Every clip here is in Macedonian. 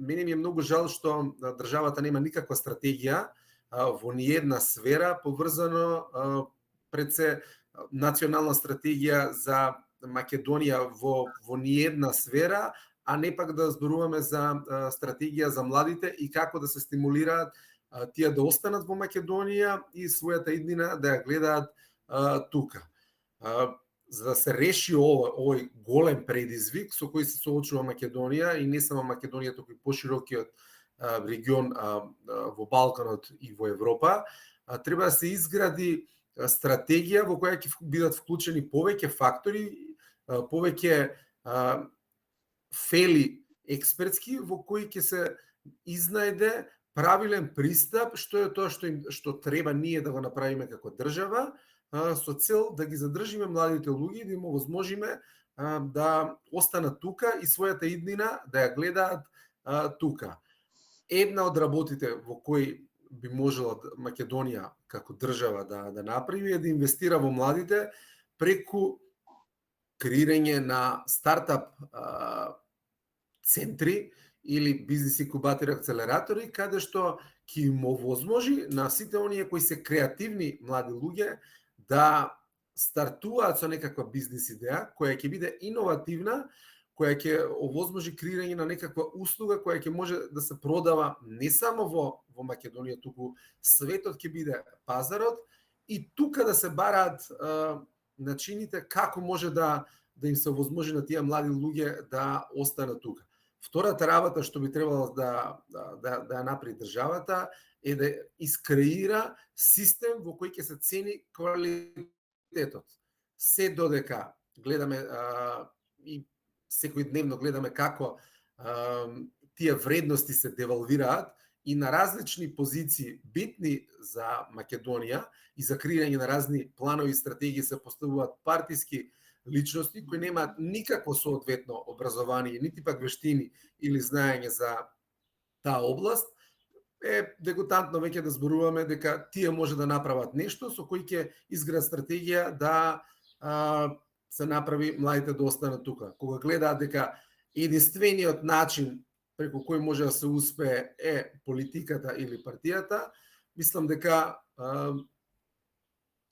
мене ми е многу жал што државата нема никаква стратегија во ниедна сфера поврзано пред се национална стратегија за Македонија во ниедна сфера, а не пак да зборуваме за стратегија за младите и како да се стимулираат тие да останат во Македонија и својата иднина да ја гледаат тука. За да се реши овој голем предизвик со кој се соочува Македонија и не само Македонија, туку и поширокиот регион во Балканот и во Европа, треба да се изгради стратегија во која ќе бидат вклучени повеќе фактори, повеќе фели експертски во кои ќе се изнајде правилен пристап, што е тоа што треба ние да го направиме како држава, со цел да ги задржиме младите луѓе и да им овозможиме да останат тука и својата иднина да ја гледаат тука. Една од работите во кои би можела Македонија како држава да направи е да инвестира во младите преку креирање на стартап центри или бизнис инкубатори, акцелератори, каде што ќе им овозможи на сите оние кои се креативни млади луѓе да стартуваат со некаква бизнис идеја која ќе биде иновативна, која ќе овозможи креирање на некаква услуга која ќе може да се продава не само во Македонија, туку светот ќе биде пазарот и тука да се бараат начините како може да им се овозможи на тие млади луѓе да останат тука. Втората работа што би требало да ја направи државата е да искреира систем во кој ќе се цени квалитетот. Се додека гледаме и секојдневно гледаме како тие вредности се девалвираат и на различни позиции битни за Македонија и за креирање на разни планови и стратегии се поставуваат партиски личности кои немаат никакво соодветно образование, нити пак вештини или знаење за таа област, е дегутантно веќе да зборуваме дека тие може да направат нешто со кој ќе изградат стратегија да се направи младите да останат тука. Кога гледаат дека единствениот начин преку кој може да се успее е политиката или партијата, мислам дека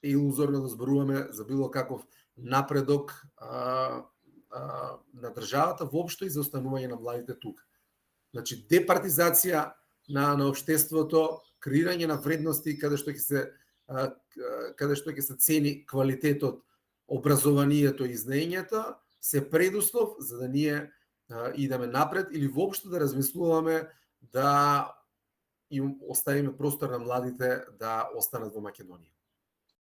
е илузорно да зборуваме за било каков напредок на државата воопшто и за останување на младите тука. Значи, департизација на општеството, креирање на вредности каде што ќе се цени квалитетот, образованието и знаењето, се предуслов за да ние идеме напред или воопшто да размислуваме да им оставиме простор на младите да останат во Македонија.